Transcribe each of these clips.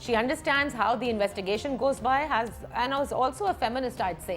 She understands how the investigation goes by, and is also a feminist, I'd say.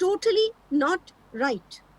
totally not right.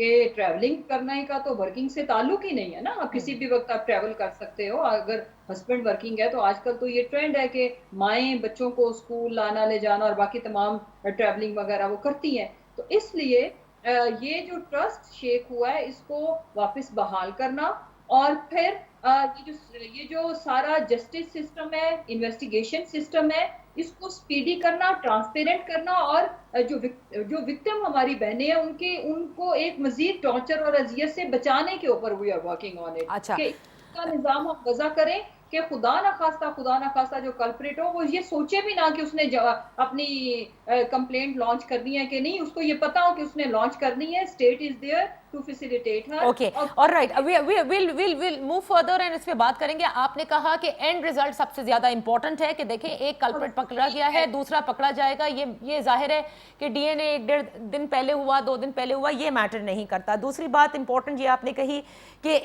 کہ travelling کرنے کا تو working سے تعلق ہی نہیں ہے نا. آپ کسی بھی وقت آپ ٹریول کر سکتے ہو. اگر ہسبینڈ ورکنگ ہے تو آج کل تو یہ ٹرینڈ ہے کہ مائیں بچوں کو اسکول لانا لے جانا اور باقی تمام ٹریولنگ وغیرہ وہ کرتی ہیں. تو اس لیے یہ جو ٹرسٹ شیک ہوا ہے اس کو واپس بحال کرنا, اور پھر یہ جو سارا جسٹس سسٹم ہے, انویسٹیگیشن سسٹم ہے, اس کو سپیڈی کرنا, ٹرانسپیرنٹ کرنا, اور جو وکٹم ہماری بہنیں ہیں ان کو ایک مزید ٹارچر اور اذیت سے بچانے کے اوپر we are working on it, اچھا کہ اس کا نظام ہم وضع کریں کہ خدا نہ خواستہ جو کلپریٹ ہو وہ یہ سوچے بھی نہ کہ اس نے اپنی کمپلینٹ لانچ کرنی ہے کہ نہیں, اس کو یہ پتا ہو کہ اس نے لانچ کرنی ہے, state is there to facilitate her. Okay alright, we'll move further and اس پہ بات کریں گے. آپ نے کہا کہ اینڈ ریزلٹ سب سے زیادہ امپورٹنٹ ہے, کہ دیکھیں ایک کلپریٹ پکڑا گیا ہے, دوسرا پکڑا جائے گا. یہ ظاہر ہے کہ ڈی این اے 1.5 دن پہلے ہوا, 2 دن پہلے ہوا, یہ میٹر نہیں کرتا. دوسری بات امپورٹنٹ یہ آپ نے کہی کہ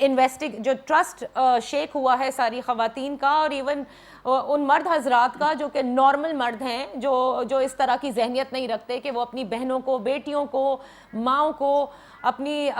جو ٹرسٹ شیک ہوا ہے ساری خواتین کا, اور ایون ان مرد حضرات کا جو کہ نارمل مرد ہیں, جو اس طرح کی ذہنیت نہیں رکھتے کہ وہ اپنی بہنوں کو, بیٹیوں کو, ماؤں کو, اپنی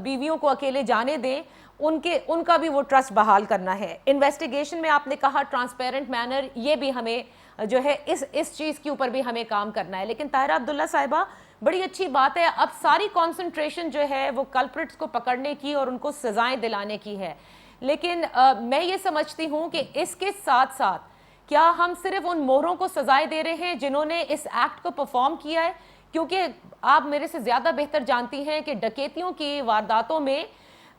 بیویوں کو اکیلے جانے دیں, ان کا بھی وہ ٹرسٹ بحال کرنا ہے. انویسٹیگیشن میں آپ نے کہا ٹرانسپیرنٹ مینر, یہ بھی ہمیں جو ہے اس چیز کے اوپر بھی ہمیں کام کرنا ہے. لیکن طاہرہ عبداللہ صاحبہ, بڑی اچھی بات ہے, اب ساری کانسنٹریشن جو ہے وہ کلپریٹس کو پکڑنے کی اور ان کو سزائیں دلانے کی ہے. لیکن میں یہ سمجھتی ہوں کہ اس کے ساتھ ساتھ کیا ہم صرف ان موروں کو سزائیں دے رہے ہیں جنہوں نے اس ایکٹ کو پرفارم کیا ہے؟ کیونکہ آپ میرے سے زیادہ بہتر جانتی ہیں کہ ڈکیتیوں کی وارداتوں میں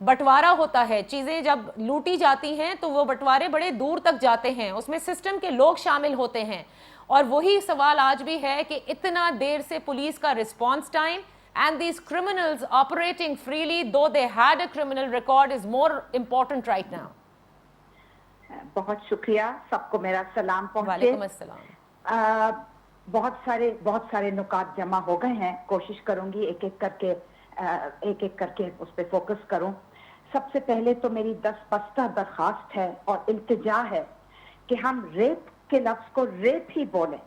بٹوارا ہوتا ہے, چیزیں جب لوٹی جاتی ہیں تو وہ بٹوارے بڑے دور تک جاتے ہیں, اس میں سسٹم کے لوگ شامل ہوتے ہیں. اور وہی سوال آج بھی ہے کہ اتنا دیر سے پولیس کا response time, and these criminals operating freely though they had a criminal record is more important right now. بہت شکریہ, سب کو میرا سلام پہنچے. وعلیکم السلام. بہت سارے نکات جمع ہو گئے ہیں, کوشش کروں گی ایک ایک کر کے اس پہ فوکس کروں. سب سے پہلے تو میری دستبستہ درخواست ہے اور التجا ہے کہ ہم ریپ کے لفظ کو ریپ ہی بولیں,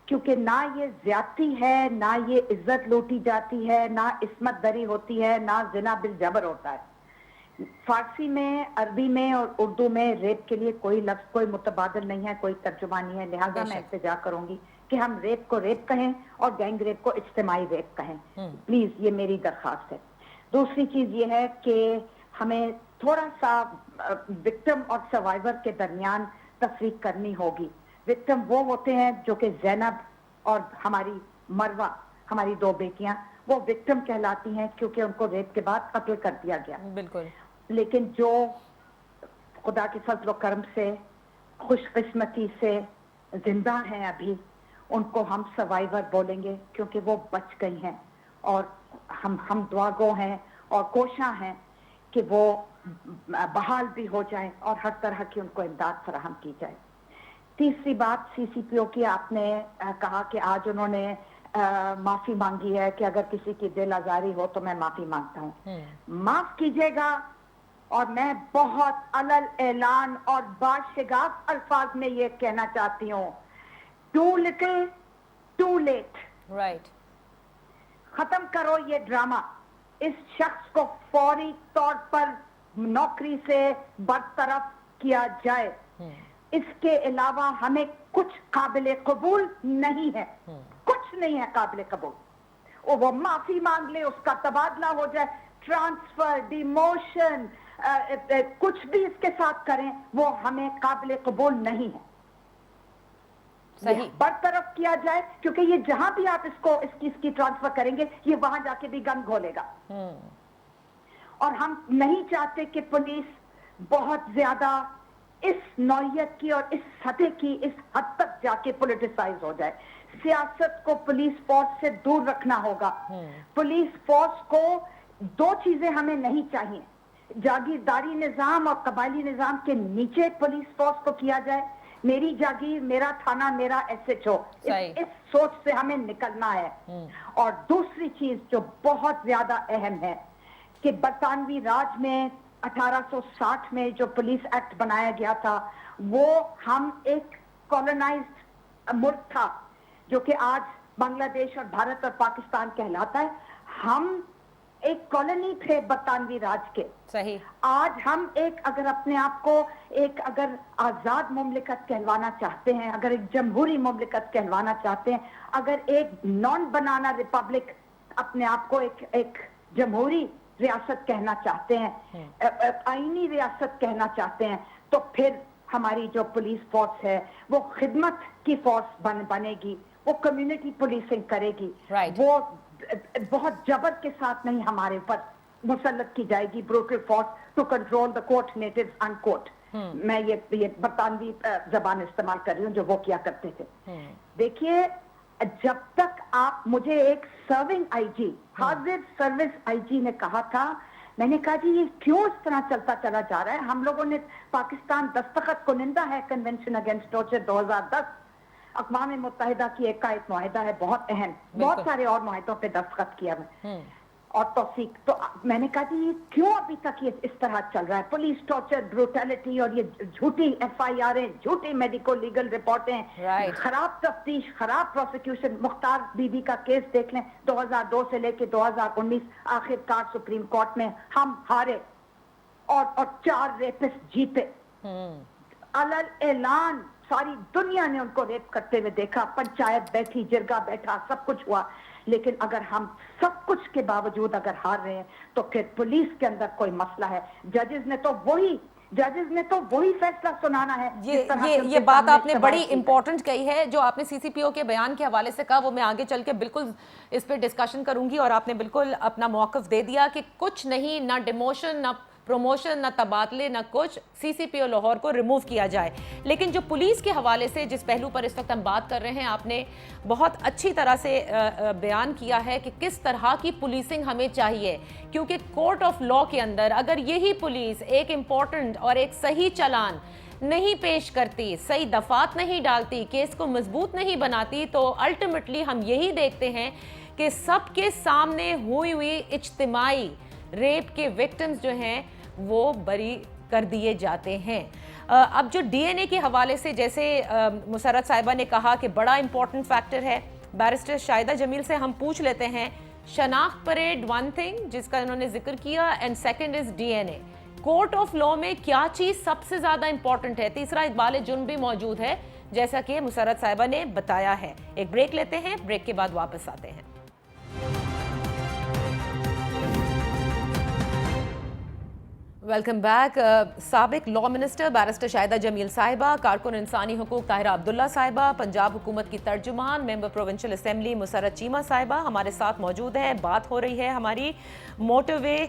کیونکہ نہ یہ زیادتی ہے, نہ یہ عزت لوٹی جاتی ہے, نہ عصمت دری ہوتی ہے, نہ زنا بالجبر ہوتا ہے. فارسی میں, عربی میں اور اردو میں ریپ کے لیے کوئی لفظ, کوئی متبادل نہیں ہے, کوئی ترجمہ نہیں ہے. لہٰذا میں التجا کروں گی کہ ہم ریپ کو ریپ کہیں اور گینگ ریپ کو اجتماعی ریپ کہیں. پلیز, یہ میری درخواست ہے. دوسری چیز یہ ہے کہ ہمیں تھوڑا سا وکٹم اور سروائیور کے درمیان تفریق کرنی ہوگی. وکٹم وہ ہوتے ہیں جو کہ زینب اور ہماری مروہ, ہماری 2 بیٹیاں, وہ وکٹم کہلاتی ہیں کیونکہ ان کو ریپ کے بعد قتل کر دیا گیا. بالکل. لیکن جو خدا کے فضل و کرم سے, خوش قسمتی سے زندہ ہیں ابھی, ان کو ہم سروائیور بولیں گے کیونکہ وہ بچ گئی ہیں, اور ہم دعا گو ہیں اور کوشاں ہیں کہ وہ بحال بھی ہو جائیں اور ہر طرح کی ان کو امداد فراہم کی جائے. تیسری بات سی سی پی او کی, آپ نے کہا کہ آج انہوں نے معافی مانگی ہے کہ اگر کسی کی دل آزاری ہو تو میں معافی مانگتا ہوں. معاف کیجیے گا, اور میں بہت علل اعلان اور باشگاف الفاظ میں یہ کہنا چاہتی ہوں, too little too late. Right. ختم کرو یہ ڈرامہ. اس شخص کو فوری طور پر نوکری سے برطرف کیا جائے. اس کے علاوہ ہمیں کچھ قابل قبول نہیں ہے, کچھ نہیں ہے قابل قبول. وہ معافی مانگ لے, اس کا تبادلہ ہو جائے, ٹرانسفر, ڈیموشن, کچھ بھی اس کے ساتھ کریں, وہ ہمیں قابل قبول نہیں ہے. برطرف کیا جائے, کیونکہ یہ جہاں بھی آپ اس کی ٹرانسفر کریں گے, یہ وہاں جا کے بھی گند گھولے گا. اور ہم نہیں چاہتے کہ پولیس بہت زیادہ اس نوعیت کی اور اس سطح کی, اس حد تک جا کے پولیٹیسائز ہو جائے. سیاست کو پولیس فورس سے دور رکھنا ہوگا. پولیس فورس کو 2 چیزیں ہمیں نہیں چاہیے. جاگیرداری نظام اور قبائلی نظام کے نیچے پولیس فورس کو کیا جائے, میری جاگیر, میرا تھانہ, میرا ایس ایچ او, اس سوچ سے ہمیں نکلنا ہے. اور دوسری چیز جو بہت زیادہ اہم ہے کہ برطانوی راج میں 1860 میں جو پولیس ایکٹ بنایا گیا تھا, وہ ہم ایک کالونائزڈ ملک تھا جو کہ آج بنگلہ دیش اور بھارت اور پاکستان کہلاتا ہے. ہم ایک کالونی تھے برطانوی راج کے. صحیح. آج ہم ایک اگر اپنے آپ کو ایک اگر آزاد مملکت کہلوانا چاہتے ہیں, اگر ایک جمہوری مملکت کہلوانا چاہتے ہیں, اگر ایک نان بنانا ریپبلک اپنے آپ کو ایک جمہوری ریاست کہنا چاہتے ہیں, آئینی ریاست کہنا چاہتے ہیں, تو پھر ہماری جو پولیس فورس ہے وہ خدمت کی فورس بنے گی, وہ کمیونٹی پولیسنگ کرے گی, وہ بہت جبر کے ساتھ نہیں ہمارے اوپر مسلط کی جائے گی, broker force to control the coat native in coat. میں یہ برطانوی زبان استعمال کر رہی ہوں جو وہ کیا کرتے تھے. دیکھیے جب تک آپ, مجھے ایک سرونگ آئی جی, حاضر سروس آئی جی نے کہا تھا, میں نے کہا جی یہ کیوں اس طرح چلتا چلا جا رہا ہے, ہم لوگوں نے پاکستان دستخط کنندہ ہے کنونشن اگینسٹ ٹارچر 2010, اقوام متحدہ کی ایک معاہدہ ہے بہت اہم, بہت سارے اور معاہدوں پہ دستخط کیا ہے اور توثیق. تو میں نے کہا جی یہ کیوں ابھی تک یہ اس طرح چل رہا ہے, پولیس ٹارچر, بروٹیلٹی, اور یہ جھوٹی ایف آئی آریں, جھوٹی میڈیکو لیگل رپورٹیں, خراب تفتیش, خراب پروسیکیوشن. مختار بی بی کا کیس دیکھ لیں, 2002 سے لے کے 2019 آخر کار سپریم کورٹ میں ہم ہارے اور 4 ریپسٹ جیتے. علل اعلان ساری دنیا نے ان کو ریپ کرتے ہوئے دیکھا, پنچایت بیٹھی, جرگہ بیٹھا, سب کچھ ہوا. لیکن اگر ہم سب کچھ کے باوجود اگر ہار رہے ہیں تو پھر پولیس کے اندر کوئی مسئلہ ہے. ججز نے تو وہی فیصلہ سنانا ہے. یہ بات آپ نے بڑی امپورٹنٹ کہی ہے جو آپ نے سی سی پی او کے بیان کے حوالے سے کہا, وہ میں آگے چل کے بالکل اس پہ ڈسکشن کروں گی, اور آپ نے بالکل اپنا موقف دے دیا کہ کچھ نہیں, نہ ڈیموشن, نہ پروموشن, نہ تبادلے, نہ کچھ, سی سی پی او لاہور کو ریموو کیا جائے. لیکن جو پولیس کے حوالے سے جس پہلو پر اس وقت ہم بات کر رہے ہیں, آپ نے بہت اچھی طرح سے بیان کیا ہے کہ کس طرح کی پولیسنگ ہمیں چاہیے, کیونکہ کورٹ آف لاء کے اندر اگر یہی پولیس ایک امپورٹنٹ اور ایک صحیح چلان نہیں پیش کرتی, صحیح دفعات نہیں ڈالتی, کیس کو مضبوط نہیں بناتی, تو الٹیمیٹلی ہم یہی دیکھتے ہیں کہ سب کے سامنے ہوئی اجتماعی ریپ کے وکٹمز جو ہیں وہ بری کر دیے جاتے ہیں. اب جو ڈی این اے کے حوالے سے جیسے مسرت صاحبہ نے کہا کہ بڑا امپورٹنٹ فیکٹر ہے, بیرسٹر شاہدہ جمیل سے ہم پوچھ لیتے ہیں, شناخت پریڈ ون تھنگ جس کا انہوں نے ذکر کیا, and second is D N A. Court of law میں کیا چیز سب سے زیادہ امپورٹنٹ ہے؟ تیسرا اقبال جرم بھی موجود ہے جیسا کہ مسرت صاحبہ نے بتایا ہے. ایک بریک لیتے ہیں, بریک کے بعد واپس آتے ہیں. Welcome back. سابق لاء منسٹر بیرسٹر شاہدہ جمیل صاحبہ, کارکن انسانی حقوق طاہرہ عبداللہ صاحبہ, پنجاب حکومت کی ترجمان, ممبر پروونشل اسمبلی مسرت چیمہ صاحبہ ہمارے ساتھ موجود ہیں. بات ہو رہی ہے ہماری موٹر وے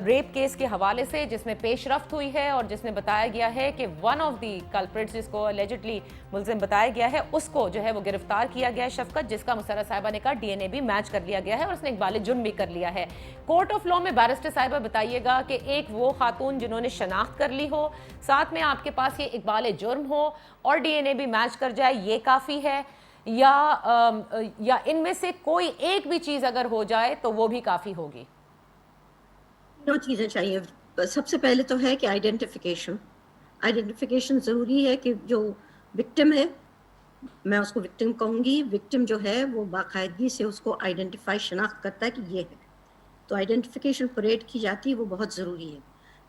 ریپ کیس کے حوالے سے جس میں پیش رفت ہوئی ہے اور جس میں بتایا گیا ہے کہ ون آف دی کلپریٹس جس کو الیجڈلی ملزم بتایا گیا ہے اس کو جو ہے وہ گرفتار کیا گیا ہے, شفقت, جس کا مسرت صاحبہ نے کہا ڈی این اے بھی میچ کر لیا گیا ہے اور اس نے اقبال جرم بھی کر لیا ہے. کورٹ آف لاء میں بیرسٹر صاحبہ بتائیے گا کہ ایک وہ خاتون جنہوں نے شناخت کر لی ہو, ساتھ میں آپ کے پاس یہ اقبال جرم ہو اور ڈی این اے بھی میچ کر جائے, یہ کافی ہے یا ان میں سے کوئی ایک بھی چیز اگر ہو جائے تو وہ بھی کافی ہوگی؟ دو چیزیں چاہیے. سب سے پہلے تو ہے کہ آئیڈینٹیفیکیشن ضروری ہے کہ جو وکٹم ہے, میں اس کو وکٹم کہوں گی, وکٹم جو ہے وہ باقاعدگی سے اس کو آئیڈینٹیفائی, شناخت کرتا ہے کہ یہ ہے. تو آئیڈینٹیفیکیشن پریڈ کی جاتی ہے, وہ بہت ضروری ہے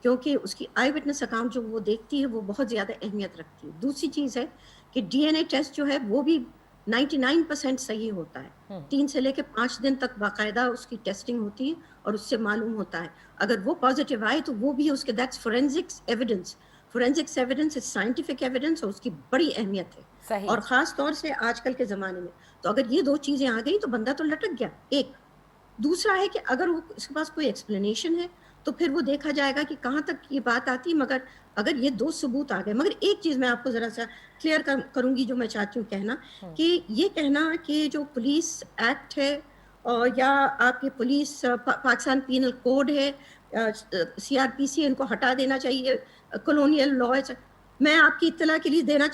کیونکہ اس کی آئی وٹنس اکاؤنٹ جو وہ دیکھتی ہے وہ بہت زیادہ اہمیت رکھتی ہے. دوسری چیز ہے کہ ڈی این اے ٹیسٹ جو ہے وہ بھی 99% صحیح ہوتا ہے. 3 سے لے کے 5 دن تک باقاعدہ اس کی ٹیسٹنگ ہوتی ہے اور اس سے معلوم ہوتا ہے. اگر وہ پازیٹیو آئے تو وہ بھی اس کے that's forensics evidence scientific evidence, اور اس کی بڑی اہمیت ہے. اور خاص طور سے آج کل کے زمانے میں تو اگر یہ 2 چیزیں آ گئی تو بندہ تو لٹک گیا. ایک دوسرا ہے کہ اگر وہ اس کے پاس کوئی ایکسپلینیشن ہے تو پھر وہ دیکھا جائے گا کہ کہاں تک یہ بات آتی. مگر اگر یہ 2 ثبوت آ گئے, مگر ایک چیز میں آپ کو ذرا سا کلیئر کروں گی جو میں چاہتی ہوں کہنا, کہ یہ کہنا کہ جو پولیس ایکٹ ہے اور یا آپ کے پولیس پاکستان پینل کوڈ ہے, سی آر پی سی, ان کو ہٹا دینا چاہیے, کالونیل لا, میں آپ کی اطلاع کے لیے کہنا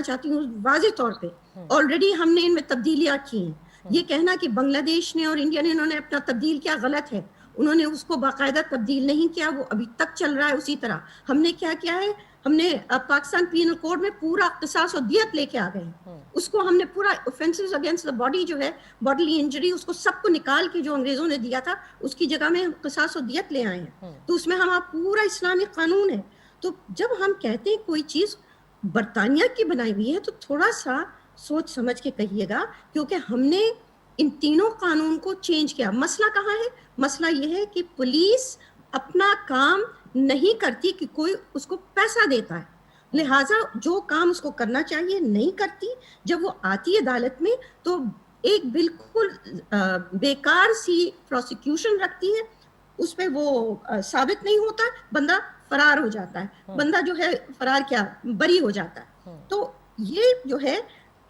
چاہتی ہوں واضح طور پہ آلریڈی ہم نے ان میں تبدیلیاں کی ہیں. یہ کہنا کہ بنگلہ دیش نے اور انڈیا نے انہوں نے اپنا تبدیل کیا, غلط ہے. انہوں نے اس کو باقاعدہ تبدیل نہیں کیا, وہ ابھی تک چل رہا ہے اسی طرح. ہم نے کیا کیا ہے, ہم نے پاکستان پینل کوڈ میں پورا قصاص و دیت لے کے آ گئے ہیں. اس کو ہم نے پورا اوفینسز اگینسٹ دا باڈی جو ہے باڈیلی انجری اس کو سب کو نکال کے جو انگریزوں نے دیا تھا اس کی جگہ میں قصاص و دیت لے آئے ہیں. تو اس میں ہمارا پورا اسلامی قانون ہے. تو جب ہم کہتے ہیں کوئی چیز برطانیہ کی بنائی ہوئی ہے تو تھوڑا سا سوچ سمجھ کے کہیے گا, کیونکہ ہم نے ان تینوں قانون کو چینج کیا. مسئلہ کہاں ہے؟ مسئلہ یہ ہے کہ پولیس اپنا کام نہیں کرتی کہ کوئی اس کو پیسہ دیتا ہے, لہٰذا جو کام اس کو کرنا چاہیے نہیں کرتی. جب وہ آتی ہے عدالت میں تو ایک بالکل بیکار سی پروسیکیوشن رکھتی ہے, اس پہ وہ ثابت نہیں ہوتا, بندہ فرار ہو جاتا ہے, بندہ جو ہے فرار کیا بری ہو جاتا ہے. تو یہ جو ہے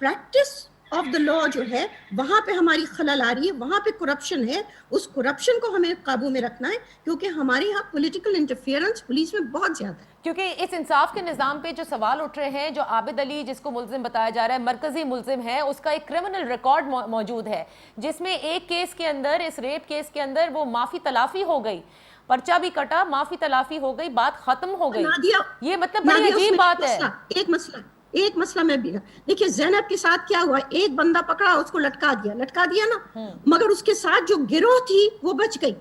پریکٹس آف دا لا جو ہے وہاں پہ ہماری خلل آ رہی ہے, وہاں پہ کرپشن ہے. اس کرپشن کو ہمیں قابو میں رکھنا ہے, کیونکہ ہمارے یہاں پولیٹیکل انٹرفیئرنس پولیس میں بہت زیادہ ہے. کیونکہ اس انصاف کے نظام پہ جو سوال اٹھ رہے ہیں, جو عابد علی جس کو ملزم بتایا جا رہا ہے مرکزی ملزم ہے, اس کا ایک کرمنل ریکارڈ موجود ہے جس میں ایک کیس کے اندر, اس ریپ کیس کے اندر وہ معافی تلافی ہو گئی, پرچہ بھی کٹا, معافی تلافی ہو گئی, بات ختم ہو گئی. یہ مطلب بڑی عجیب بات ہے. ایک مسئلہ میں بھی دیکھیے زینب کے ساتھ کیا ہوا, ایک بندہ پکڑا اس کو لٹکا دیا نا, مگر اس کے ساتھ جو گروہ تھی وہ بچ گئی.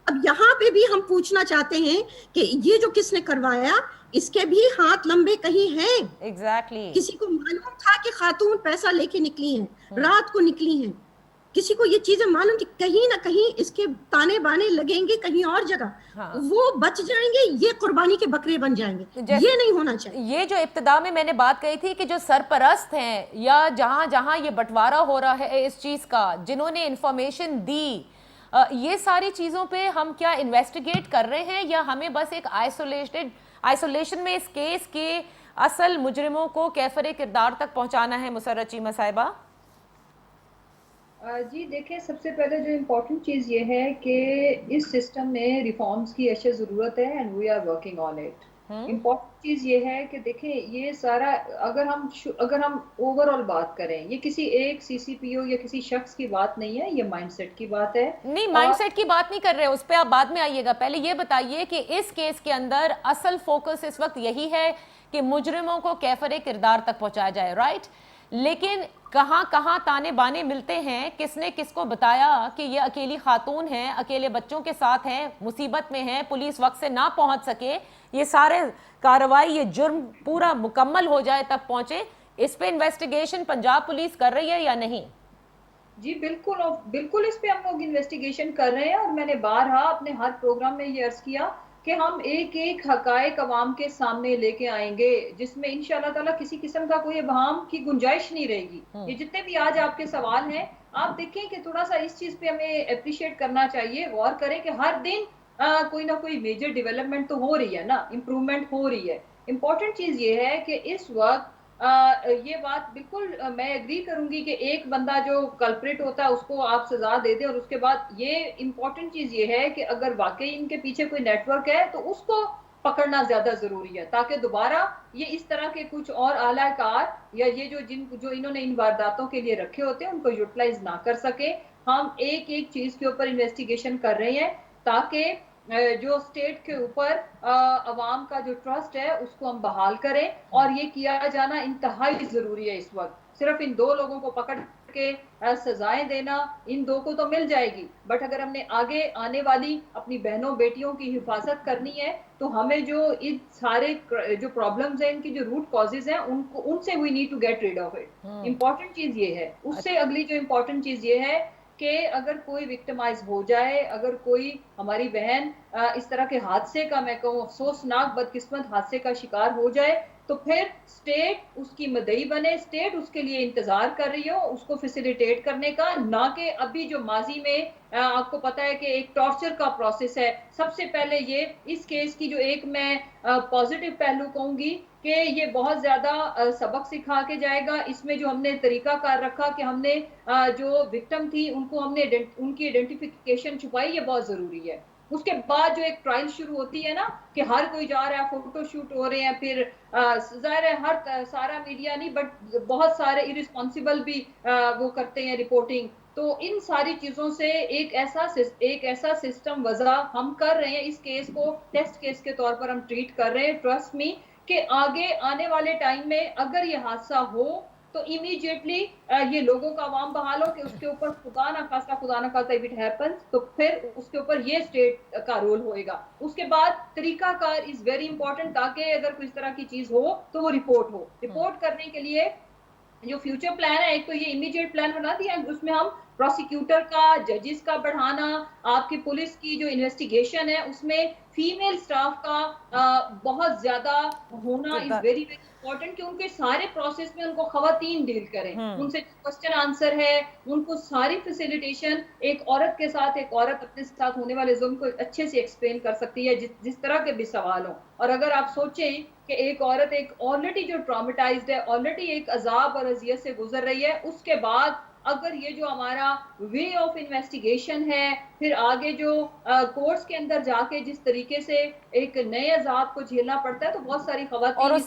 اب یہاں پہ بھی ہم پوچھنا چاہتے ہیں کہ یہ جو کس نے کروایا اس کے بھی ہاتھ لمبے کہیں ہیں. ایگزیکٹلی. کسی کو معلوم تھا کہ خاتون پیسہ لے کے نکلی ہیں, رات کو نکلی ہیں, کسی کو یہ چیزیں معلوم تھی, کہیں نہ کہیں اس کے تانے بانے لگیں گے کہیں اور جگہ, وہ بچ جائیں گے, یہ قربانی کے بکرے بن جائیں گے. یہ نہیں ہونا چاہیے. یہ جو ابتدا میں نے بات کہی تھی کہ جو سرپرست ہیں یا جہاں جہاں یہ بٹوارا ہو رہا ہے اس چیز کا, جنہوں نے انفارمیشن دی, یہ ساری چیزوں پہ ہم کیا انویسٹیگیٹ کر رہے ہیں, یا ہمیں بس ایک آئسولیشن میں اس کیس کے اصل مجرموں کو کیفر کردار تک پہنچانا ہے؟ مسرت چیمہ صاحبہ. جی دیکھیں, سب سے پہلے جو امپورٹنٹ چیز یہ ہے کہ اس سسٹم میں ریفارمز کی اشد ضرورت ہے, and we are working on it. Important چیز یہ ہے کہ دیکھیں یہ سارا اگر ہم اوور آل بات کریں, یہ کسی ایک سی سی پی او یا کسی شخص کی بات نہیں ہے, یہ مائنڈ سیٹ کی بات ہے. نہیں, مائنڈ سیٹ کی بات نہیں کر رہے, اس پہ آپ بعد میں آئیے گا. پہلے یہ بتائیے کہ اس کیس کے اندر اصل فوکس اس وقت یہی ہے کہ مجرموں کو کیفر کردار تک پہنچایا جائے, رائٹ؟ لیکن کہاں کہاں تانے بانے ملتے ہیں, کس نے کس کو بتایا کہ یہ اکیلی خاتون ہیں, اکیلے بچوں کے ساتھ ہیں, مصیبت میں ہیں, پولیس وقت سے نہ پہنچ سکے, یہ سارے کارروائی, یہ جرم پورا مکمل ہو جائے تب پہنچے. اس پہ انویسٹیگیشن پنجاب پولیس کر رہی ہے یا نہیں؟ جی بالکل اس پہ ہم لوگ انویسٹیگیشن کر رہے ہیں, اور میں نے بارہا اپنے ہر پروگرام میں یہ عرض کیا کہ ہم ایک ایک حقائق عوام کے سامنے لے کے آئیں گے, جس میں انشاءاللہ تعالیٰ کسی قسم کا کوئی ابہام کی گنجائش نہیں رہے گی. یہ جتنے بھی آج آپ کے سوال ہیں, آپ دیکھیں کہ تھوڑا سا اس چیز پہ ہمیں اپریشیٹ کرنا چاہیے, غور کریں کہ ہر دن کوئی نہ کوئی میجر ڈیولپمنٹ تو ہو رہی ہے نا, امپرومنٹ ہو رہی ہے. امپورٹنٹ چیز یہ ہے کہ اس وقت یہ بات بالکل میں ایگری کروں گی کہ ایک بندہ جو کلپریٹ ہوتا ہے اس کو آپ سزا دے دیں, اور اس کے بعد یہ امپورٹنٹ چیز یہ ہے کہ اگر واقعی ان کے پیچھے کوئی نیٹ ورک ہے تو اس کو پکڑنا زیادہ ضروری ہے, تاکہ دوبارہ یہ اس طرح کے کچھ اور اعلی کار یا یہ جو انہوں نے ان وارداتوں کے لیے رکھے ہوتے ہیں ان کو یوٹیلائز نہ کر سکے. ہم ایک ایک چیز کے اوپر انویسٹیگیشن کر رہے ہیں تاکہ جو اسٹیٹ کے اوپر عوام کا جو ٹرسٹ ہے اس کو ہم بحال کریں, اور یہ کیا جانا انتہائی ضروری ہے اس وقت. صرف ان دو لوگوں کو پکڑ کے سزائیں دینا, ان دو کو تو مل جائے گی, بٹ اگر ہم نے آگے آنے والی اپنی بہنوں بیٹیوں کی حفاظت کرنی ہے تو ہمیں جو ان سارے جو پرابلمز ہیں, ان کی جو روٹ کازز ہیں, ان سے we need to get rid of it. Important چیز یہ ہے. اس سے اگلی جو امپورٹنٹ چیز یہ ہے کہ اگر کوئی وکٹمائز ہو جائے, اگر کوئی ہماری بہن اس طرح کے حادثے کا, میں کہوں افسوسناک بدقسمت حادثے کا شکار ہو جائے, تو پھر اسٹیٹ اس کی مدعی بنے, اسٹیٹ اس کے لیے انتظار کر رہی ہو اس کو فیسیلیٹیٹ کرنے کا, نہ کہ ابھی جو ماضی میں آپ کو پتا ہے کہ ایک ٹارچر کا پروسیس ہے. سب سے پہلے یہ اس کیس کی جو ایک میں پازیٹیو پہلو کہوں گی کہ یہ بہت زیادہ سبق سکھا کے جائے گا. اس میں جو ہم نے طریقہ کار رکھا کہ ہم نے جو وکٹم تھی ان کو ہم نے ان کی آئیڈینٹیفیکیشن چھپائی, یہ بہت ضروری ہے. اس کے بعد جو ایک ٹرائل شروع ہوتی ہے نا کہ ہر کوئی جا رہا ہے, فوٹو شوٹ ہو رہے ہیں, پھر ظاہر ہے سارا میڈیا نہیں بٹ بہت سارے ارسپانسبل بھی وہ کرتے ہیں رپورٹنگ, تو ان ساری چیزوں سے ایک ایسا سسٹم وضع ہم کر رہے ہیں, اس کیس کو ٹیسٹ کیس کے طور پر ہم ٹریٹ کر رہے ہیں, ٹرسٹ می, کہ آگے آنے والے ٹائم میں اگر یہ حادثہ ہو تو امیڈیٹلی یہ لوگوں کا عوام بحال ہو کہ اس کے اوپر خدا نہ خواستہ if it happens تو پھر اس کے اوپر یہ اسٹیٹ کا رول ہوئے گا. اس کے بعد طریقہ کار از ویری امپورٹنٹ, تاکہ اگر کوئی اس طرح کی چیز ہو تو وہ رپورٹ کرنے کے لیے جو فیوچر پلان ہے, ایک تو یہ امیڈیٹ پلان بنا دیا, اس میں ہم پروسیکیوٹر کا, ججز کا بڑھانا, آپ کی پولیس کی جو انویسٹیگیشن ہے اس میں فیمیل سٹاف کا بہت زیادہ ہونا از ویری ویری امپورٹنٹ, کہ ان کے سارے پروسیس میں ان کو خواتین ڈیل کریں, ان سے کوسچن آنسر ہے, ان کو ساری فیسیلیٹیشن ایک عورت کے ساتھ, ایک عورت اپنے ساتھ ہونے والے ظلم کو اچھے سے ایکسپلین کر سکتی ہے جس طرح کے بھی سوال ہوں. اور اگر آپ سوچیں کہ ایک عورت ایک آلریڈی جو ٹراماٹائزڈ ہے, آلریڈی ایک عذاب اور اذیت سے گزر رہی ہے, اس کے بعد اگر یہ جو ہمارا وے آف انویسٹیگیشن ہے, پھر آگے جو کورٹس کے اندر جا کے جس طریقے سے ایک نئے عذاب کو جھیلنا پڑتا ہے, تو بہت ساری خواتین اور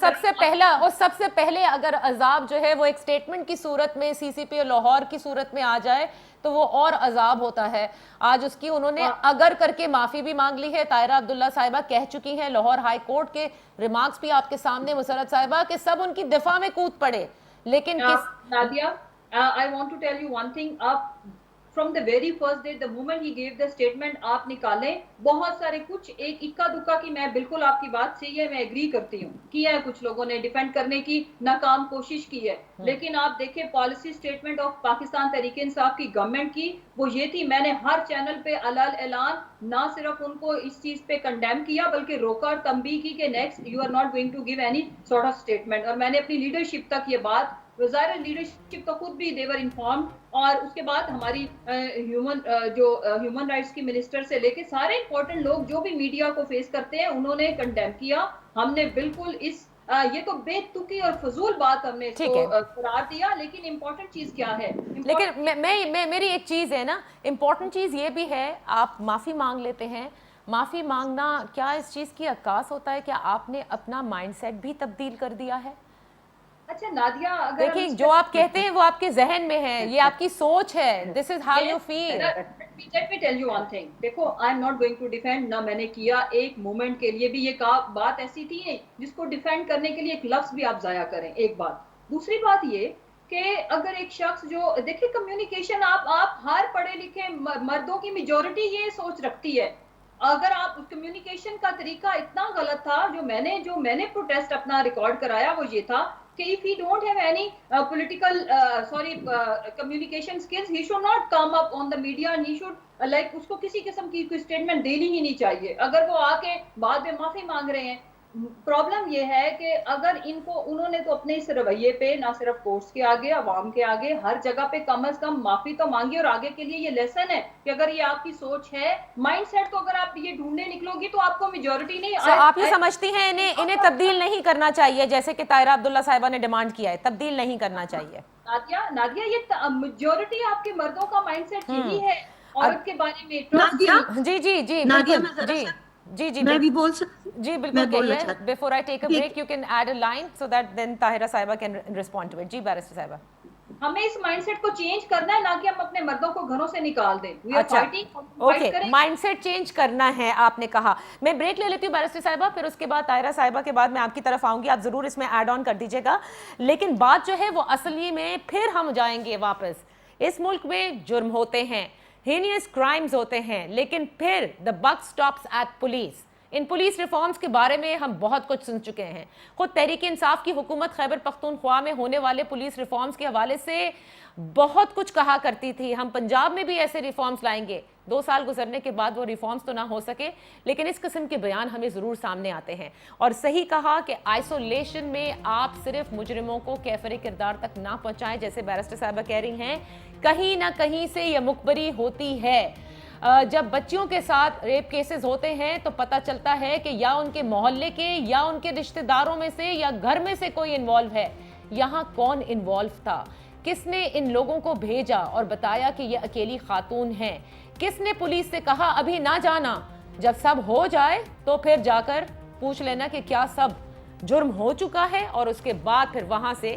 سب سے پہلے اگر عذاب جو ہے وہ ایک سٹیٹمنٹ کی صورت میں سی سی پی لاہور کی صورت میں آ جائے تو وہ اور عذاب ہوتا ہے. آج اس کی انہوں نے اگر کر کے معافی بھی مانگ لی ہے. طاہرہ عبداللہ صاحبہ کہہ چکی ہیں, لاہور ہائی کورٹ کے ریمارکس بھی آپ کے سامنے مسرت صاحبہ, کہ سب ان کی دفاع میں کود پڑے, لیکن Nadia, I want to tell you one thing. آپ from the very first day, the moment he gave the statement, آپ نکالیں بہت سارے کچھ ایک اکا دکا کی, میں بالکل آپ کی بات صحیح ہے, میں ایگری کرتی ہوں, کیا ہے کچھ لوگوں نے ڈیفینڈ کرنے کی ناکام کوشش کی ہے, لیکن آپ دیکھیں policy statement of Pakistan Tehreek Insaf کی گورنمنٹ کی وہ یہ تھی, میں نے ہر چینل پہ اعلان نہ صرف ان کو اس چیز پہ کنڈیم کیا بلکہ روکا اور تنبیہ کی کہ next you are not going to give any sort of statement. اور میں نے اپنی لیڈرشپ تک یہ بات, وزارت لیڈرشپ تو خود بھی دیور انفارم, اور اس کے بعد ہماری ہیومن رائٹس کی منسٹر سے لے کے سارے امپورٹنٹ لوگ جو بھی میڈیا کو فیس کرتے ہیں انہوں نے کنڈیم کیا. ہم نے بالکل یہ تو بے تکی اور فضول بات ہم نے اس کو قرار دیا, لیکن امپورٹنٹ چیز کیا ہے, لیکن میری ایک چیز ہے نا, امپورٹنٹ چیز یہ بھی ہے, آپ معافی مانگ لیتے ہیں, معافی مانگنا کیا اس چیز کی عکاس ہوتا ہے, کیا آپ نے اپنا مائنڈ سیٹ بھی تبدیل کر دیا ہے؟ اچھا نادیہ, دیکھیں جو آپ کہتے ہیں وہ آپ کے ذہن میں ہے, یہ آپ کی سوچ ہے, this is how you feel. Let me tell you one thing. دیکھو I am not going to defend, نہ میں نے کیا ایک مومنٹ کے لیے بھی, یہ بات ایسی تھی جس کو ڈیفینڈ کرنے کے لیے ایک لفظ بھی آپ ضائع کریں, ایک بات. دوسری بات یہ کہ اگر ایک شخص جو دیکھیں کمیونیکیشن, آپ ہر پڑھے لکھے مردوں کی میجورٹی یہ سوچ رکھتی ہے, اگر آپ کمیونیکیشن کا طریقہ اتنا غلط تھا, جو میں نے پروٹیسٹ اپنا ریکارڈ کرایا وہ یہ تھا کہ if he don't have any communication skills, he should not come up on the media and he should اس کو کسی قسم کی کوئی اسٹیٹمنٹ دینی ہی نہیں چاہیے. اگر وہ آ کے بعد میں معافی مانگ رہے ہیں, پرابلم یہ ہے کہ اگر انہوں نے تو اپنے اس رویے پہ نہ صرف کورٹس کے آگے, عوام کے آگے, ہر جگہ پہ کم از کم معافی تو مانگی, اور آگے کے لیے یہ لیسن ہے کہ اگر یہ آپ کی سوچ ہے, مائنڈ سیٹ, تو اگر آپ یہ ڈھونڈنے نکلو گی تو آپ کو میجورٹی نہیں. آپ یہ سمجھتی ہیں انہیں تبدیل نہیں کرنا چاہیے, جیسے کہ طاہرہ عبداللہ صاحبہ نے ڈیمانڈ کیا ہے, تبدیل نہیں کرنا چاہیے؟ نادیہ, یہ میجورٹی آپ کے مردوں کا مائنڈ سیٹ یہی ہے عورت کے بارے میں. جی میں بھی بول سکتی ہوں, جی بالکل کہیے. Before I take a break, you can add a line so that then Tahira صاحبہ can respond to it. جی بیرسٹر صاحبہ, ہمیں اس مائنڈ سیٹ کو چینج کرنا ہے, نہ کہ ہم اپنے مردوں کو گھروں سے نکال دیں. اوکے, مائنڈ سیٹ چینج کرنا ہے آپ نے کہا. میں بریک لے لیتی ہوں بیرسٹر صاحبہ, پھر اس کے بعد طاہرہ صاحبہ کے بعد میں آپ کی طرف آؤں گی, آپ ضرور اس میں ایڈ آن کر دیجیے گا. لیکن بات جو ہے وہ اصلی میں پھر ہم جائیں گے واپس. اس ملک میں جرم ہوتے ہیں, ہینیس کرائمز ہوتے ہیں, لیکن پھر the buck stops at police. In police reforms کے بارے میں ہم بہت کچھ سن چکے ہیں. خود تحریک انصاف کی حکومت خیبر پختونخوا میں ہونے والے پولیس ریفارمز کے حوالے سے بہت کچھ کہا کرتی تھی, ہم پنجاب میں بھی ایسے ریفارمز لائیں گے. 2 سال گزرنے کے بعد وہ ریفارمز تو نہ ہو سکے, لیکن اس قسم کے بیان ہمیں ضرور سامنے آتے ہیں. اور صحیح کہا کہ آئسولیشن میں آپ صرف مجرموں کو کیفر کردار تک نہ پہنچائیں, جیسے بیرسٹر صاحبہ کہہ رہی ہیں, کہیں نہ کہیں سے یہ مخبری ہوتی ہے. جب بچیوں کے ساتھ ریپ کیسز ہوتے ہیں تو پتہ چلتا ہے کہ یا ان کے محلے کے یا ان کے رشتہ داروں میں سے یا گھر میں سے کوئی انوالو ہے. یہاں کون انوالو تھا, کس نے ان لوگوں کو بھیجا اور بتایا کہ یہ اکیلی خاتون ہیں, کس نے پولیس سے کہا ابھی نہ جانا, جب سب ہو جائے تو پھر جا کر پوچھ لینا کہ کیا سب جرم ہو چکا ہے, اور اس کے بعد پھر وہاں سے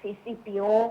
CCPO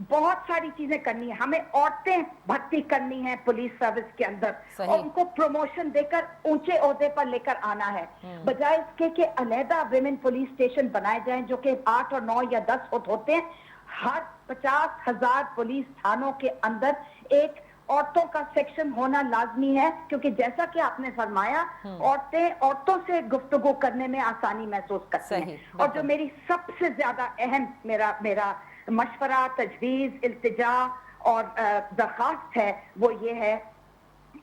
بہت ساری چیزیں کرنی ہے. ہمیں عورتیں بھرتی کرنی ہے پولیس سروس کے اندر اور ان کو پروموشن دے کر اونچے عہدے پر لے کر آنا ہے, بجائے اس کے کہ علیحدہ ویمن پولیس اسٹیشن بنائے جائیں جو کہ 8 اور 9 یا 10 ہوتے ہیں. ہر 50,000 پولیس تھانوں کے اندر ایک عورتوں کا سیکشن ہونا لازمی ہے, کیونکہ جیسا کہ آپ نے فرمایا عورتوں سے گفتگو کرنے میں آسانی محسوس کرتی ہیں. اور جو میری سب سے زیادہ اہم میرا مشورہ, تجویز, التجا اور درخواست ہے وہ یہ ہے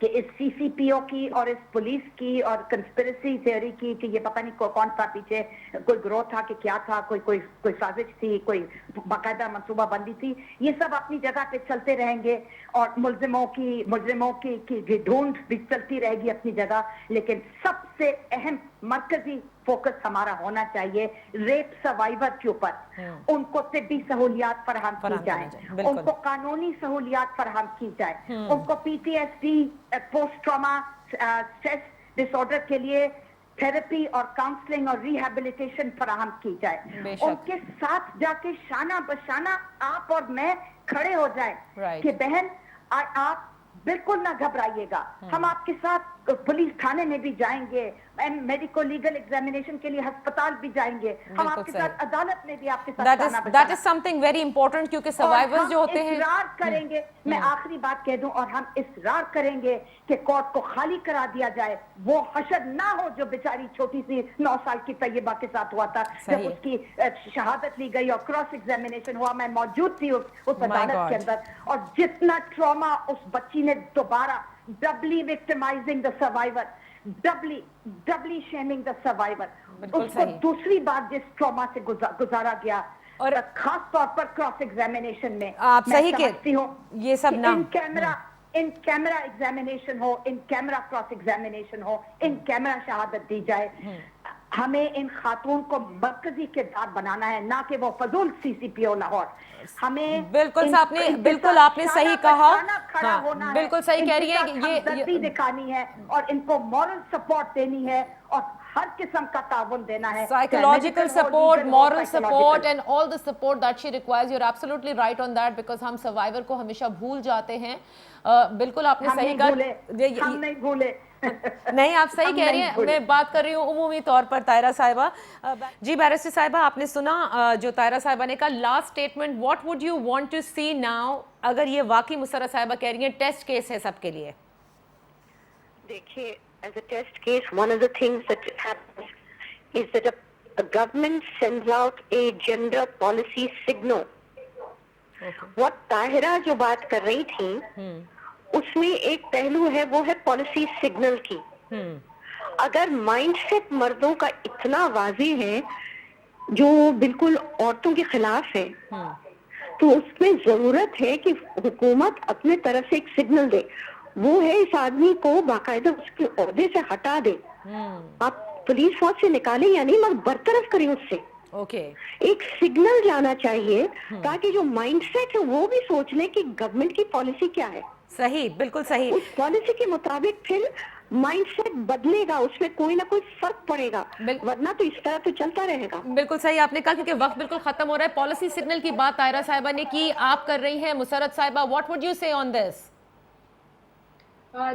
کہ اس سی سی پی او کی اور اس پولیس کی اور کنسپریسی تھیوری کی کہ یہ پتہ نہیں کون تھا پیچھے, کوئی گروہ تھا کہ کیا تھا, کوئی سازش تھی, کوئی باقاعدہ منصوبہ بندی تھی, یہ سب اپنی جگہ پہ چلتے رہیں گے اور ملزموں کی ڈھونڈ بھی چلتی رہے گی اپنی جگہ. لیکن سب سے اہم مرکزی فوکس ہمارا ہونا چاہیے ریپ سروائیور کے اوپر. ان کو طبی سہولیات فراہم کی جائیں, ان کو قانونی سہولیات فراہم کی جائے, ان کو P T S D, post trauma stress dis order کے لیے تھراپی اور کاؤنسلنگ اور ریہیبلیٹیشن فراہم کی جائے. ان کے ساتھ جا کے شانہ بشانہ آپ اور میں کھڑے ہو جائیں کہ بہن آپ بالکل نہ گھبرائیے گا, ہم آپ کے ساتھ پولیس تھانے میں بھی جائیں گے, میڈیکو لیگل ایگزامینیشن کے لیے ہسپتال بھی جائیں گے, ہم آپ کے ساتھ عدالت میں بھی آپ کے ساتھ That is something very important کیونکہ سروائیورز جو ہوتے ہیں اصرار کریں گے. میں آخری بات کہہ دوں, اور ہم اصرار کریں گے کہ کورٹ کو خالی کرا دیا جائے. وہ حشر نہ ہو جو بیچاری چھوٹی سی 9 سال کی طیبہ کے ساتھ ہوا تھا جب اس کی شہادت لی گئی اور کراس ایگزامینیشن ہوا. میں موجود تھی اس عدالت کے اندر, اور جتنا ٹراما اس بچی نے دوبارہ doubly victimizing the survivor, doubly shaming the survivor. اس کو دوسری بار جس ٹراما سے گزارا گیا, اور خاص طور پر کراس ایگزامینیشن میں آپ صحیح کہتی ہوں یہ سب نہ ان کیمرہ ایگزامینیشن ہو, ان کیمرہ کراس ایگزامینیشن ہو, ان کیمرہ شہادت دی جائے. ہمیں ان خاتون کو مرکزی کردار بنانا ہے, نہ کہ وہ فضول سی سی پی او لاہور. ہمیں بالکل آپ نے صحیح کہا, بالکل صحیح کہہ رہی ہیں, یہ ہمدردی دکھانی ہے اور ان کو مورل سپورٹ دینی ہے اور ہر قسم کا تعاون دینا ہے, psychological support, moral support and all the support that she requires. You're absolutely right on that because ہم survivor کو ہمیشہ بھول جاتے ہیں. بالکل آپ نے صحیح کہا, ہم نہیں بھولے. نہیں آپ صحیح کہہ رہی ہیں. میں بات کر رہی ہوں عمومی طور پر طاہرہ صاحبہ. جی بیرسٹر صاحبہ, آپ نے سنا جو طاہرہ صاحبہ نے کہا last statement, what would you want to see now اگر یہ واقعی مسرت صاحبہ کہہ رہی ہیں ٹیسٹ کیس ہے سب کے لیے؟ دیکھیے, as a test case, one of the things that happens is that a government sends out a gender policy signal. What Tahira جو بات کر رہی تھی اس میں ایک پہلو ہے, وہ ہے پالیسی سگنل کی. اگر مائنڈ سیٹ مردوں کا اتنا واضح ہے جو بالکل عورتوں کے خلاف ہے, تو اس میں ضرورت ہے کہ حکومت اپنے طرف سے ایک سگنل دے. وہ ہے اس آدمی کو باقاعدہ اس کے عہدے سے ہٹا دے. آپ پولیس فورس سے نکالیں یا نہیں, مگر برطرف کریں اس سے. ایک سگنل جانا چاہیے تاکہ جو مائنڈ سیٹ ہے وہ بھی سوچ لیں کہ گورنمنٹ کی پالیسی کیا ہے. صحیح, بالکل صحیح. اس پالیسی کے مطابق پھر مائنڈ سیٹ بدلے گا, اس میں کوئی نہ کوئی فرق پڑے گا, ورنہ تو اس طرح تو چلتا رہے گا. بالکل صحیح آپ نے کہا, کیونکہ وقت بالکل ختم ہو رہا ہے. پالیسی سگنل کی بات طاہرہ صاحبہ نے کی, آپ کر رہی ہیں. مسرت صاحبہ, واٹ وڈ یو سے آن دس؟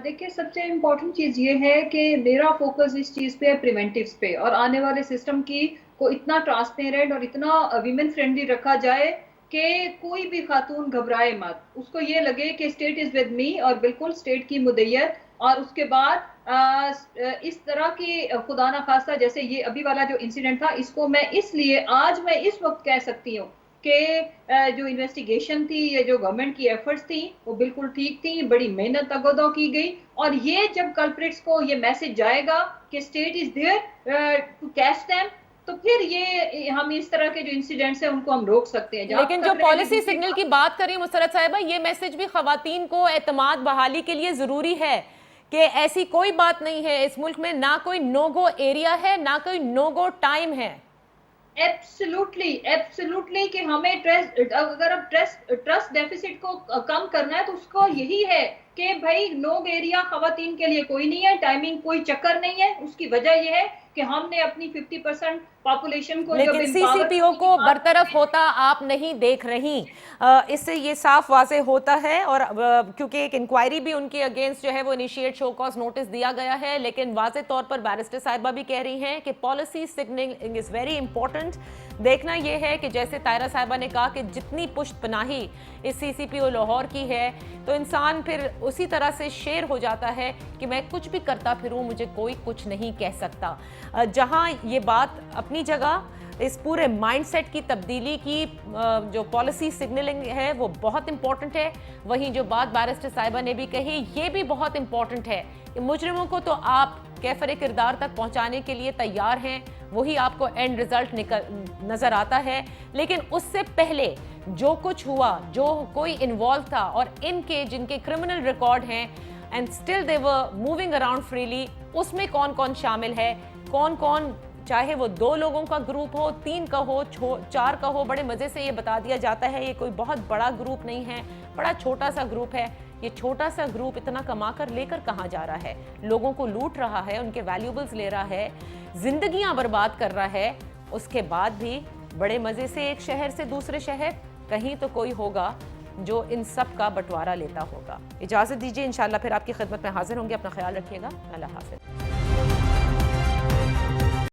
دیکھیں, سب سے امپورٹنٹ چیز یہ ہے کہ میرا فوکس اس چیز پہ ہے پریونٹیوز پہ, اور آنے والے سسٹم کی کو اتنا ٹرانسپیرنٹ اور اتنا ویمن فرینڈلی رکھا جائے کہ کوئی بھی خاتون گھبرائے مت. اس کو یہ لگے کہ اسٹیٹ از ود می, اور بالکل اسٹیٹ کی مدیت. اور اس کے بعد اس طرح کی خدا نخواستہ جیسے یہ ابھی والا جو انسیڈنٹ تھا, اس کو میں اس لیے آج میں اس وقت کہہ سکتی ہوں کہ جو انویسٹیگیشن تھی, یہ جو گورنمنٹ کی ایفرٹس تھیں وہ بالکل ٹھیک تھیں, بڑی محنت تگودو کی گئی. اور یہ جب کلپریٹس کو یہ میسج جائے گا کہ state is there to catch them, تو پھر یہ ہم اس طرح کے جو انسیڈنٹس ہیں ان کو ہم روک سکتے ہیں. لیکن جو پالیسی سگنل کی بات کر رہی ہیں مسرت صاحبہ, یہ میسج بھی خواتین کو اعتماد بحالی کے لیے ضروری ہے کہ ایسی کوئی بات نہیں ہے اس ملک میں, نہ کوئی نو گو ایریا ہے, نہ کوئی نو گو ٹائم ہے. ایبسلوٹلی کہ ہمیں اگر اب ٹرسٹ ڈیفیسٹ کو کم کرنا ہے تو اس کو یہی ہے کہ بھائی نو ایریا خواتین کے لیے کوئی نہیں ہے, ٹائمنگ کوئی چکر نہیں ہے. اس کی وجہ یہ ہے کہ ہم نے اپنی 50% پاپولیشن کو لیکن سی سی پی او کو برطرف ہوتا آپ نہیں دیکھ رہی، اس سے یہ صاف واضح ہوتا ہے، اور کیونکہ ایک انکوائری بھی ان کے اگینسٹ جو ہے وہ انیشیٹ شو کاز نوٹس دیا گیا ہے، لیکن واضح طور پر بیرسٹر صاحبہ بھی کہہ رہی ہیں کہ policy signalling is very important. دیکھنا یہ ہے کہ جیسے طاہرہ صاحبہ نے کہا کہ جتنی پشت پناہی اس سی سی پی او لاہور کی ہے تو انسان پھر اسی طرح سے شیر ہو جاتا ہے کہ میں کچھ بھی کرتا پھروں مجھے کوئی کچھ نہیں کہہ سکتا۔ جہاں یہ بات اپنی جگہ اس پورے مائنڈ سیٹ کی تبدیلی کی جو پالیسی سگنلنگ ہے وہ بہت امپورٹنٹ ہے، وہیں جو بات بیرسٹر صاحبہ نے بھی کہی یہ بھی بہت امپورٹنٹ ہے کہ مجرموں کو تو آپ کیفر کردار تک پہنچانے کے لیے تیار ہیں، وہی آپ کو اینڈ ریزلٹ نظر آتا ہے، لیکن اس سے پہلے جو کچھ ہوا، جو کوئی انوالو تھا اور ان کے جن کے کرمنل ریکارڈ ہیں and still they were moving around freely, اس میں کون کون شامل ہے، کون کون، چاہے وہ 2 لوگوں کا گروپ ہو، 3 کا ہو، 4 کا ہو، بڑے مزے سے یہ بتا دیا جاتا ہے یہ کوئی بہت بڑا گروپ نہیں ہے، بڑا چھوٹا سا گروپ ہے۔ یہ چھوٹا سا گروپ اتنا کما کر لے کر کہاں جا رہا ہے؟ لوگوں کو لوٹ رہا ہے، ان کے ویلیوبلز لے رہا ہے، زندگیاں برباد کر رہا ہے، اس کے بعد بھی بڑے مزے سے ایک شہر سے دوسرے شہر، کہیں تو کوئی ہوگا جو ان سب کا بٹوارہ لیتا ہوگا۔ اجازت دیجیے، انشاءاللہ پھر آپ کی خدمت میں حاضر ہوں گے، اپنا خیال رکھیے گا، اللہ حافظ۔